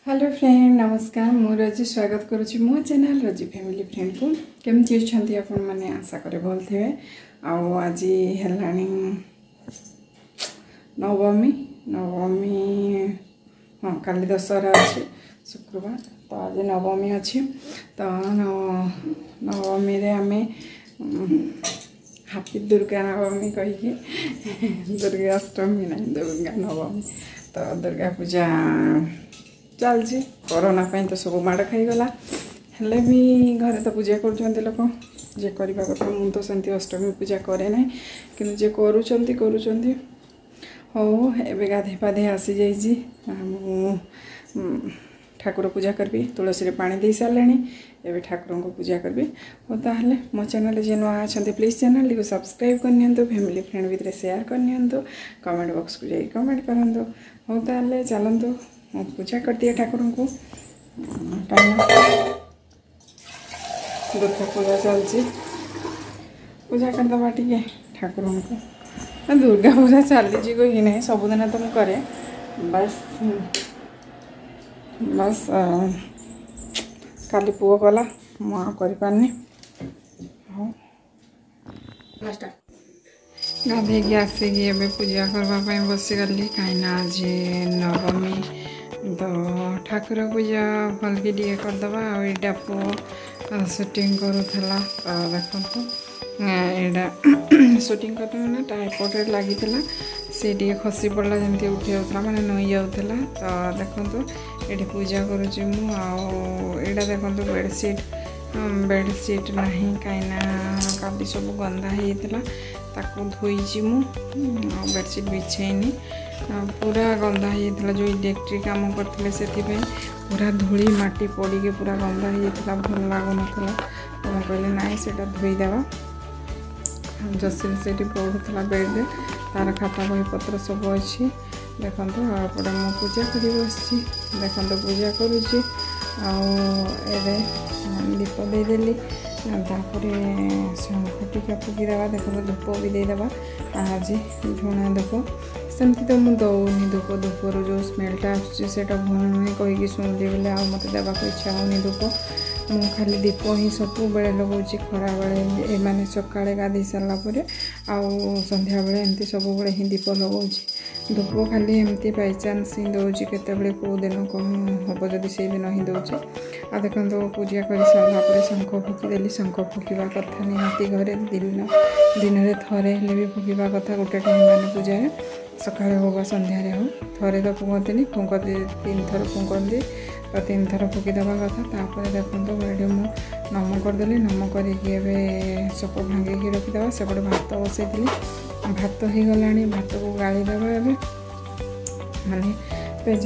Hello friend नमस्कार मु रजी स्वागत करुच्ची मो चैनल रजी फैमिली फ्रेंड को केमती अच्छा आपण मैंने आशा करे भल थे आज है नवमी हाँ काली दशहरा अच्छे शुक्रवार तो आज नवमी अच्छी तो नवमी रे आम हापी दुर्गा नवमी कहीकि दुर्गा अष्टमी ना दुर्गा नवमी तो दुर्गा पूजा चलती कोरोना पाई तो सब माड़ खाईगला हेले भी घरे तो पूजा कर लोक जे करवा कथा मुझे तो सेमती अष्टमी पूजा करे ना कि जे करुँच हो एवं गाधे पाधे आसी जाइए ठाकुर पूजा करी तुलसी रे पानी दे सारे एवं ठाकुर को पूजा करी हो ताहले मो चैनल जे नुआ अच्छा प्लीज चैनल को सब्सक्राइब करनी फैमिली फ्रेंड भितर शेयर करनी कमेंट बॉक्स को जाइए कमेंट करूँ हो ताहले चलतु पूजा कर दिए ठाकुर को दुर्गा पूजा चलती पूजा करदे टे ठाकुर को दुर्गा पूजा चली कहीं ना सबुदिन तो मुझे करे बस बस काली पुओ कला मुझे पारनी हाँ गाधे आसिकी पूजा करने बसीगली कहीं आज नवमी तो ठाकुर पूजा भल कि टे करदे आईटा पुओ शूटिंग करूला तो देखो यहाँ शूटिंग करना टाइपॉड लगी सी टे खसी पड़ा जमी उठी जाता माने नई जाऊला तो देखो ये पूजा करुँची मुझा देखो बेडसीट ना कहीं काली सब गंदा होता ताकू धोईची मु बेडसीट बिछेनी पूरा गंदा होता जो इलेक्ट्रिक काम करते से पूरा धूली माटी पड़ी पूरा गंदा होता भल लगुन तो मैं कहली ना से धोईदेवा जसिल से पढ़ुला बेड्रे तार खाता बही पत्र सब अच्छी देखो आपटे मु पूजा कर बस देखो पूजा करुच्ची दीप देदेली तापर शंख टीका फुकीदेवा देखो धूप भी देदेवा आज झुणा धूप सेमती तो मुझे दौनी धूप धूपर जो स्मेलटा आसटा भल नुहे कहीकि शुणिली बोले आ मत देवाक इच्छा होनी धूप मु खाली दीप ही सब बेले लगौची खरा बेले माने सकाळे गाधे सारापर आंध्या बेले एमती सब बेले ही दीप लगौची धूप खाली एमती बाई चान्स ही दौची केतबेले कौ दिन कम हम जदि से दिन ही दौचे आ देखो पूजा कर सारापर शंख फुकीदेली शंख फुकवा कथा निहाती घरे दिन में थरे भी फुकवा कथा गोटे टाइम मान पूजा सकाळे हो बा संध्यारे हो थरे तो फुकती फुंकती 3 थर फुंकती तो 3 थर फुकीदेवा कथा तापर देखो ये मु नम करदेली नम करके सप भांगिकी रखीदे सेपटे भात बसई भात हो गला भात को गाड़ीदेवा ए माने पेज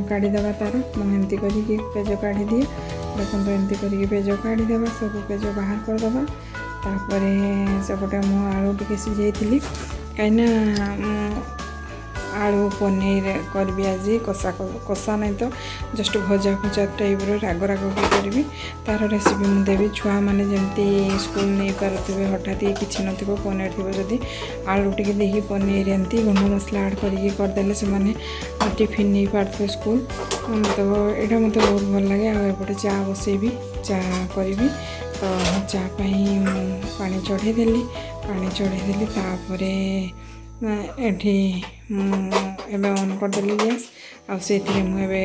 काढ़ीदेवा तार मुझे करके पेज काढ़ी दिए देखो एमती करके पेज काढ़ीदेवा सब पेज बाहर करदे तापर सेपटे मु आलू टे सीझे कहीं आलू पनीर करी आज कषा नहीं तो जस्ट भजा भजा टाइप राग राग भी करी तार रेसिपी मुझे देवी छुआ मैंने जमी स्कूल नहीं पारे हठात किसी न पनीर थी जदि आलू टे देखिए पनीर एमती गुंड मसला ऐड करदे से टिफिन नहीं पारे स्कूल तो यहाँ मत बहुत भल लगे आएपटे चा बसैबी चा करी तो चा पानी चढ़ेदेली तापर एठी एबे ऑन करदेली गैस आसे मुझे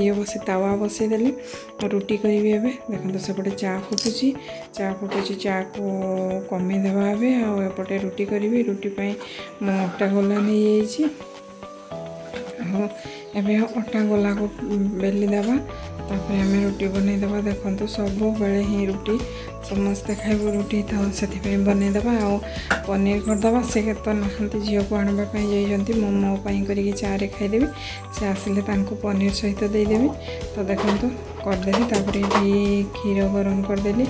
ये बस तावा बसईदेली रुटी करी एबे देखो सेपटे चा फुटुची चा को कमीदेवा एपटे रुटी करी रुटी मो अटा गोला नहीं एबे अटा गोला को बेली देवा तापर आम रुटी बनईदेवा देखो सब बेले ही रुटी समस्ते खाइब रुटी तो से बनईदेवा पनीर करदे से तो नहांती झील को आनापी जाइए मो करके चारे खाईदेवी से आसिले पनीर सहित देदेवी तो देखो करदेली तापर ये क्षीर गरम करदेली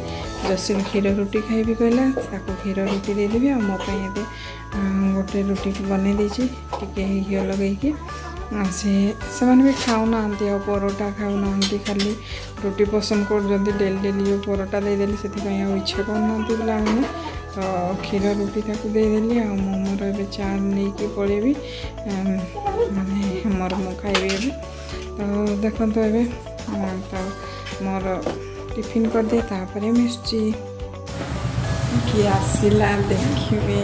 जसिल क्षीर रुटी खाइबी कहला ताको क्षीर रुटी देदेवी आ मोपाई गोटे रुटी बनई देती टे घी लगे से भी खाऊना परोटा खाऊना खाली रुटी पसंद कर डेली डेली परोटा देदेली से इच्छा करना पे तो क्षीर रुटी ताकू देदेली आ मोर ए चा नहीं पलैबी माने मोर मु खाइबी तो देखो ए तो मोर टिफिन कर दिए तापर मिसुची किए आसला देखिए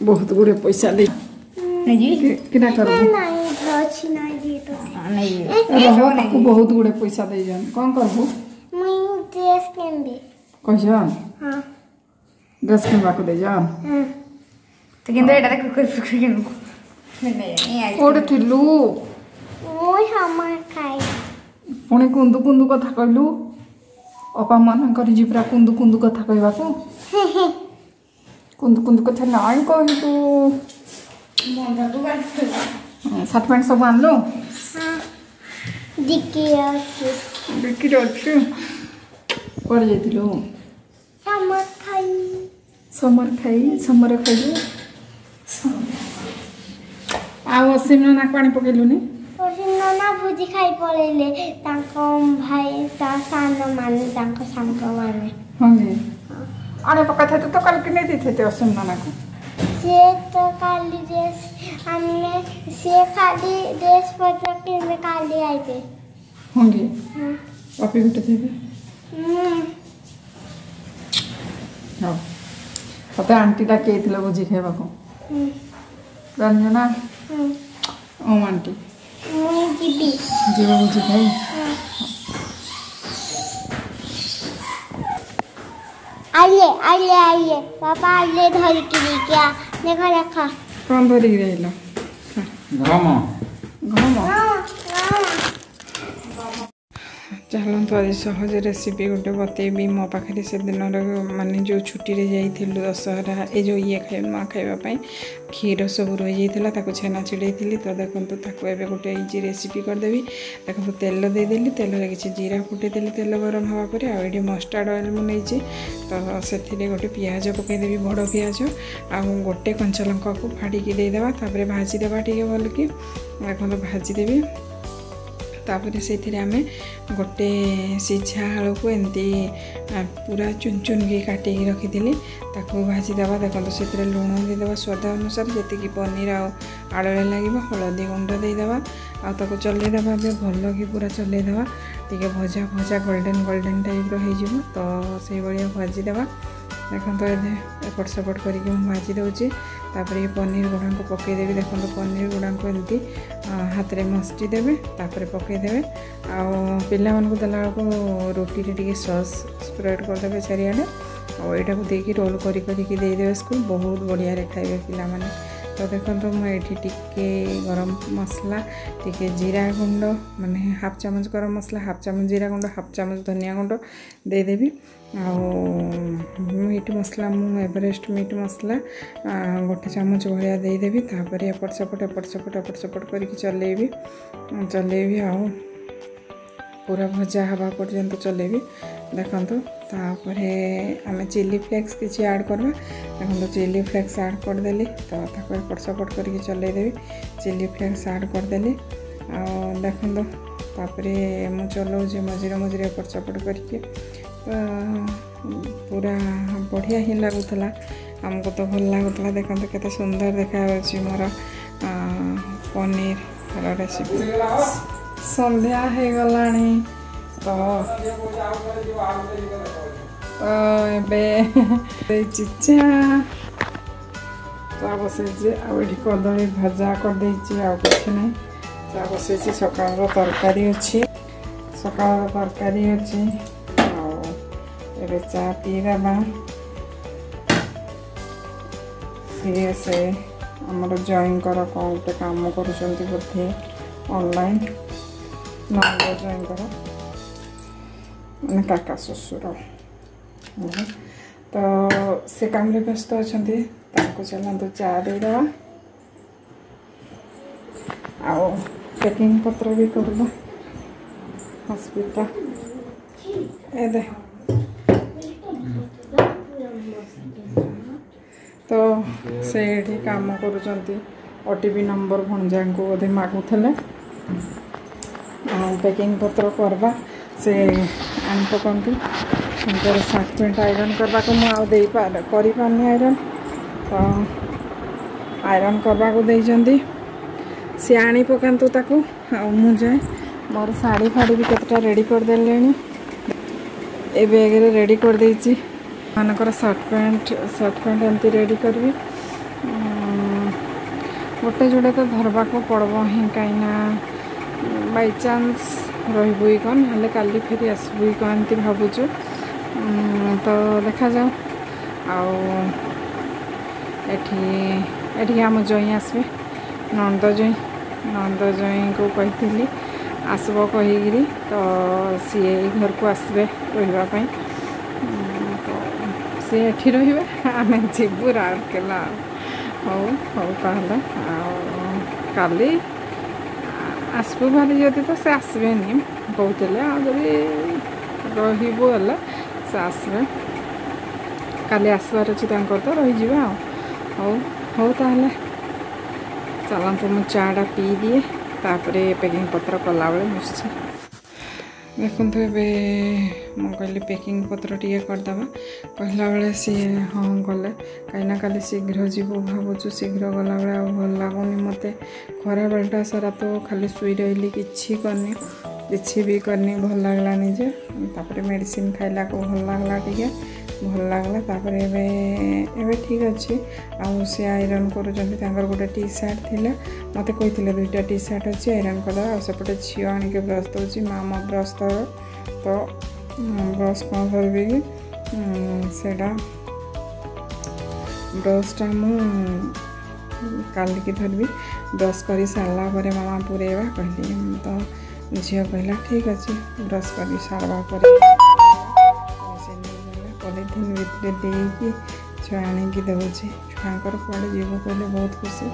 बहुत गुड़े पैसा दे किना कर बहुत गुड़े पैसा दे जान कौन करबो मुई ड्रेस किनबे कहन हां ड्रेस किनबा को दे जान तो किंतु एटा कुकुर किनबो नहीं आई ओडे थिलु मुई हमर खाई पुणी कुंदु कुंदु कथा कहलु अपा मन कर जिब्रा कुंदु कुंदु कथा कहबा को कुंदु कुंदु कथा नाई कहलु मंदा को बात सात पैंट सब आनलो हां डिक्की अछि डिक्की अछि पर जेतिलो समर खाइलु आउ असीम ना पानी पकेलुनी ना भुजी खाई पड़ेले ताको भाई ता सानो माने ताको सांको माने हां गे अरे पका थे तो कल के नहीं थे असीम नाना को से तो काली ड्रेस हमने से खाली ड्रेस पत्र के में काली आई पे होंगे हां पापी गुटे थे हां पता आंटी ला के इतला भुजी खाइबा को रंजना ओ आंटी मुई जीबी जीवा भुजी खाई आइले पापा आइले धर के क्या देखा कौन धरी रहला घम चलो तो आज सहज रेसिपी गोटे बतेबी मो पाखे से दिन माने जो छुट्टी रे जाइथिलु दशहरा ए जो ये खाइ माँ खाइबा क्षीर सब रही जाता छेना चिड़े तो देखो ताको एबे गोटे इजी रेसिपी करदेवी देखो तेल देदेली तेल किसी जीरा फुटेदेली तेल गरम हवा पर आगे मस्टार्ड ऑयल मुझे तो से गोटे पियाज पकईदेवी बड़ पियाज आ गोटे कंचा लंका को फाड़ी देदेबा भाजीदेवा टे भल कि देखो भाजीदेवी तापर से आम गोटे सीझा आलू को एमती पूरा चुन चुन के काटिक रखी ताको भाजीदेवा देखो से लुण देदेवा स्वाद अनुसार जी पनीर आलू लगे हलदी गुंड देदेवा आको चलदेवा भल कि पूरा चलदेवा टे भजा भजा गोल्डन गोल्डन टाइप हो तो से भाया भाजीदेवा देखो तो एपट सेपट करके भाजी दूसरी तापर ये पनीर गुड़ा को पकईदेवी देखो पनीर गुड़ा को एमती हाथ में मस्टी देवे तापर पकईदेवे आला देला रोटी टे सॉस स्प्रेड करदे चारिआडे आईटा को देकी रोल करके देदेवे स्कूल बहुत बढ़िया खाइबे पिला माने तो देखो तो मुझे टिके गरम मसला टिके जीरा गुंड माने हाफ चामच गरम मसला हाफ चामच जीरा गुंड हाफ चामच धनिया गुंड देदेवी मीट मसला मु एवरेस्ट मीट मसला गोटे चामच भाया देदेवी तापर एपट सेपट करके चलेबी पूरा भजा हवा पर्यंत चलेबी देखो तापर आम चिली फ्लेक्स किसी ऐड करवा देखो चिली फ्लेक्स ऐड करदेली तो एपट सेपट करके चलेदेवी चिली फ्लेक्स ऐड करदेली देखो तापर मु चलाऊँ मझे मझे एपट सेपट करके तो पूरा बढ़िया ही लगुला आमको तो भल लगुला देखो केते सुंदर देखा मोर पनीर रेसिपी संध्या हो गलानी तो चिचा चा बसई आठ कदली भजा करदे कुछ ना चा बसई सकाल तरकारी अच्छी सकाल तरकारी अच्छी चा पीदेबा सी से आमर जयंकर कौन गोटे काम कर ऑनलाइन नंबर जयंकर मैंने काका ससुर तो से काम रे व्यस्त अच्छा चलते चा देदेवा आओ पैकिंग पत्र भी करवा हॉस्पिटल ए दे तो से काम कर ओटीपी नंबर भणजा को बोधे मागुले पैकिंग पत्र करवा से आन पकंती सार्ट पैंट आयरन करवा को मुझे पारनी आयरन तो आयरन करवा को देइजंदी सी आनी पकातु ताकू मु जाए मोर शाढ़ी फाड़ी भी केतटा रेडी कर देले ए बैग रे रेडी कर देइची मानकर सार्ट पैंट एमती रेडी करबी गोटे जोड़े तो धरबा को पड़बो ही कहीं बाई चांस रही कौन ना काली फेरी आसबुई कौन एमती भावुचु तो देखा जाओ एठी आम जई आसबे नंद जई को कही आसब कहीकि तो सी घर को आसबे रही तो सी एठी रहिबे आमे जीवु राउरकेला हौ ताहले काली आसबु भारी जदि तो से आसबेनी कहते जदि रहिबो हला से आसबे काली आसबार अच्छी तो रही हौ ताहले चलतु मु चाटा पी दिए तापरे पैकिंग पत्र कला बेले मिसछि देखु ए कहली पैकिंग पत्र टे करदे कहला बेले सी हाँ गले कहीं काली शीघ्र जीव भावुँ शीघ्र गला बेले भल लगुनि मत खरा बेलटा सारा तो खाली शुई रही किसी भी करनी भल लगलानी जे तापरे मेडिसिन खाइला को भल लगला टे भल लगला तापरे एबे ठीक अच्छे आउ सी आयरन कर गोटे टी सार्ट थिला मते कही दुईटा टी सार्ट अच्छी आयरन करदे सेपटे झी आणिक ब्रश दौर मामा ब्रश धर तो ब्रश कौन धरबी कि सेटा ब्रशटा मु कालिकी धरबी ब्रश कर सारा पर मामा पुरेवा कहली तो झील कहला ठीक अच्छे ब्रश कर सारा पर पॉलिथिन भितर देकी छुआ आनिकी दौर छुआर कड़े जीव कहले बहुत खुशी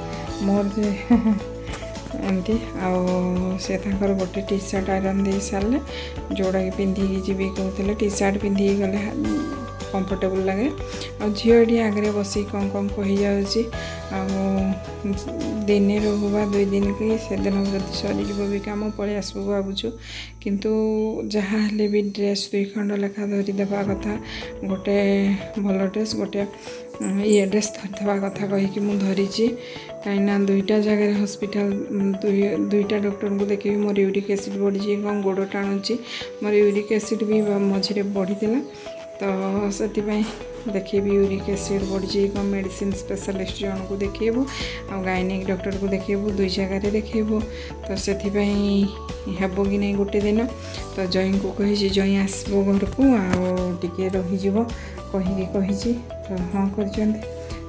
मोर जे एमती से गोटे टी सार्ट आयरन दे सारे जोड़ा कि पिंधिकी जी कहते टी सार्ट पिंधिकी गले कंफर्टेबल लगे आ झील आगे बस कम कम कही जाऊँगी दिने रुआ 2 दिन कि से दिन जब सरीज भी कम पलि आसबू भावुँ किंतु जहाँ हेले भी ड्रेस 2 खंड लेखा धरीदेवा कथा गोटे भल ड्रेस गोटे ये ड्रेस धरदेवा कथा कहीकि मुझे धरीची कहीं 2टा जगह हॉस्पिटल 2टा डॉक्टर को देखी मोर यूरिक एसिड बढ़ी कौन गोड़ टाणुची मोर यूरिक एसिड भी मझे बढ़ी तो से देखेबी यूरिक एसिड बढ़ी कौन मेडिसिन स्पेशलिस्ट जन को देखेबू आ गायनिक डॉक्टर को देखेबू 2 जगह देखेबू तो से हेब कि नहीं गोटे दिन तो जई को कही जई आसबो घर को आगे रही कही तो हाँ कर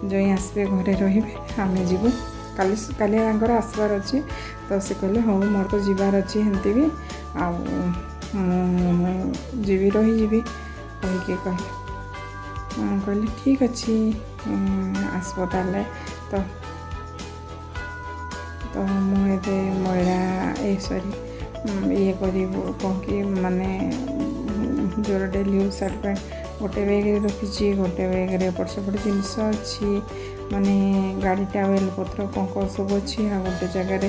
जई आसबे घरे रे आम जीवु काली आसबार अच्छी तो से कहले हाँ मोर तो जीवार अच्छी हेमती भी जीवी रही कहीकि कहली ठीक अच्छे आसब ताले तो मुझे मैला सॉरी ये कौन कि माने जोर डेली यूज सार्ट पैंट गोटे बैग रखी गोटे बैग एपट सेपट जिनस अच्छी माने गाड़ी टावेल पत्र कौन सब अच्छी आ गोटे जगह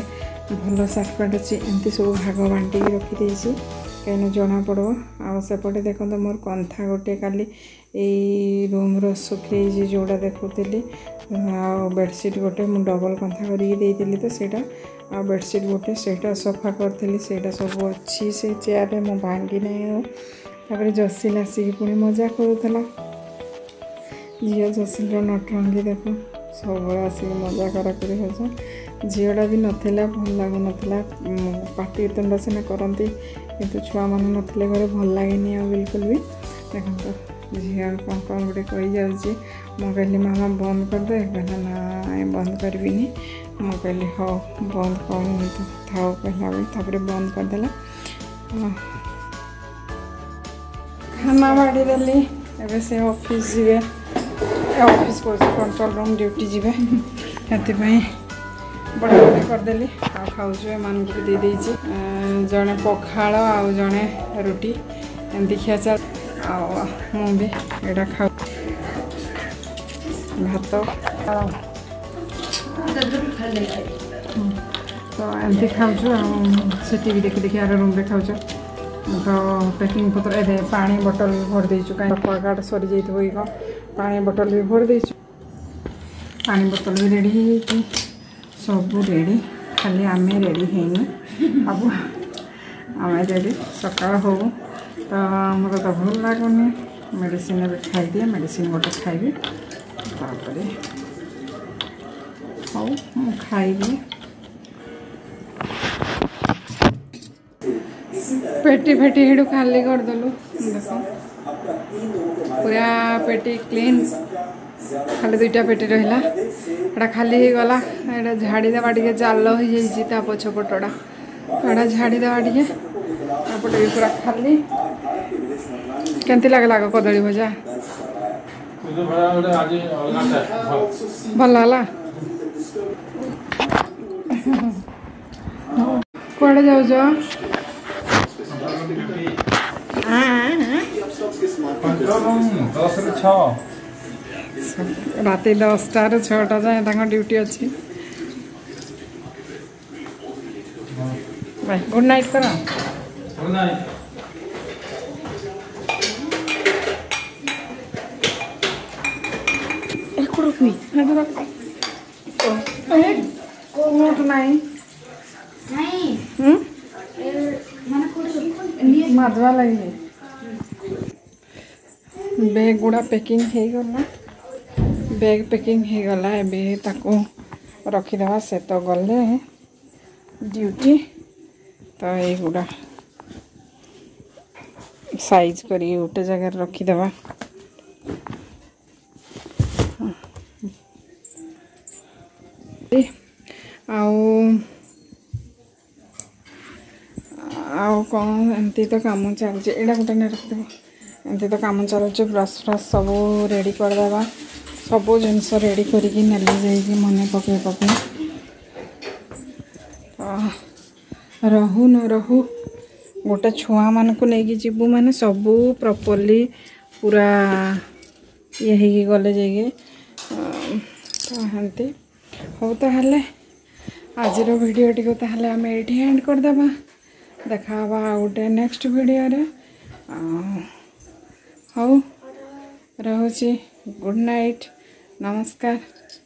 भल सार्ट पैंट अच्छी एमती सब भाग बांटिक रखी कहीं जना पड़ो आसपटे देखो तो मोर कंथा गोटे काली रूम सुखी जोड़ा देखुली बेडसीट गोटे मु डबल कंथा करके तो सेटा आ बेडसीट गोटे सेटा सफा करी सेटा सब अच्छी से चेयर मु भांगी नहीं जसिल आसिक पुणी मजा करूला झील जसिल नटरंगी देख सब आसिक मजा कराकरी हो झीलटा भी नाला भल लगुन पाटी तुंड सीना करती किंतु छुआ मान नथिले घरे भल लगे बिल्कुल भी देखो झील कौन कौन गोटे कही जाऊँगी मु कहली मामा बंद करदे कहला ना बंद करबिनी मु कहली हाँ बंद कर था कहला बेले बंद करदेला खाना बाड़ी देली एबे से ऑफिस जीवे ऑफिस को कंट्रोल रूम ड्यूटी जीवे हेतिपई बड़े बड़े करदेली आ खाऊछु एमान को दे देइछि जने पखाଳ आ जने रोटी एमती खिया चल आ मु भी एडा खाऊ भात तो एमती खाऊँ से टी देखी देखी यार रूम खाऊ तो पैकिंग पत्र ए पानी बोतल भर देचु कहीं एक्वागार्ड सरी जाइए पानी बोतल भी भर देचु पानी बोतल भी रेडी सब रेडी खाली आम रेडी है अब आम रेडी सका हो तो मोर तो भल लगुनि मेडिसिन भी खाई दिए मेडिसिन गोटे खाइबी तापर हाँ खाइबी पेटी फेटी हेडू खाली करदेलु देख पूरा पेटी क्लीन खाली 2टा पेटी रहा एटा खाली हो गला एटा झाड़ी देवा टे जाल हो जाता पछपटा एटा झाड़ी देवा टे एपटे भी पूरा खाली केमती लगला कदली भजा भल है कड़े जाऊ राति 10टा ରୁ 6ଟା जाए ड्यूटी अच्छी बाय गुड नाइट करा गुड नाइट एक रुपी नोट नहीं मधुआ लगे बैग गुड़ा पैकिंग हो गला बैग पैकिंग हो गला एबे ताको रखीदे से तो गले ड्यूटी तो ये गुड़ा साइज करी गोटे जगह रखीदे आउ कौन एमती तो काम चलছে एटा गोटे नहीं रखिदेव एमती तो काम चलছে ब्रश फ्रश सब रेडी करदेवा सब जिनस रेडी करके नेले जाइए मन पके पके रहू न रहू गोटे छुआ मान को लेकिन जीवु माने सब प्रॉपर्ली पूरा ये ही गले जाइए तो हेमती हो ताहले आज वीडियो टी ताहले आम ये एंड करदेवा देखा गोटे नेक्स्ट वीडियो रे हो रहुची गुड नाइट नमस्कार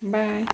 बाय।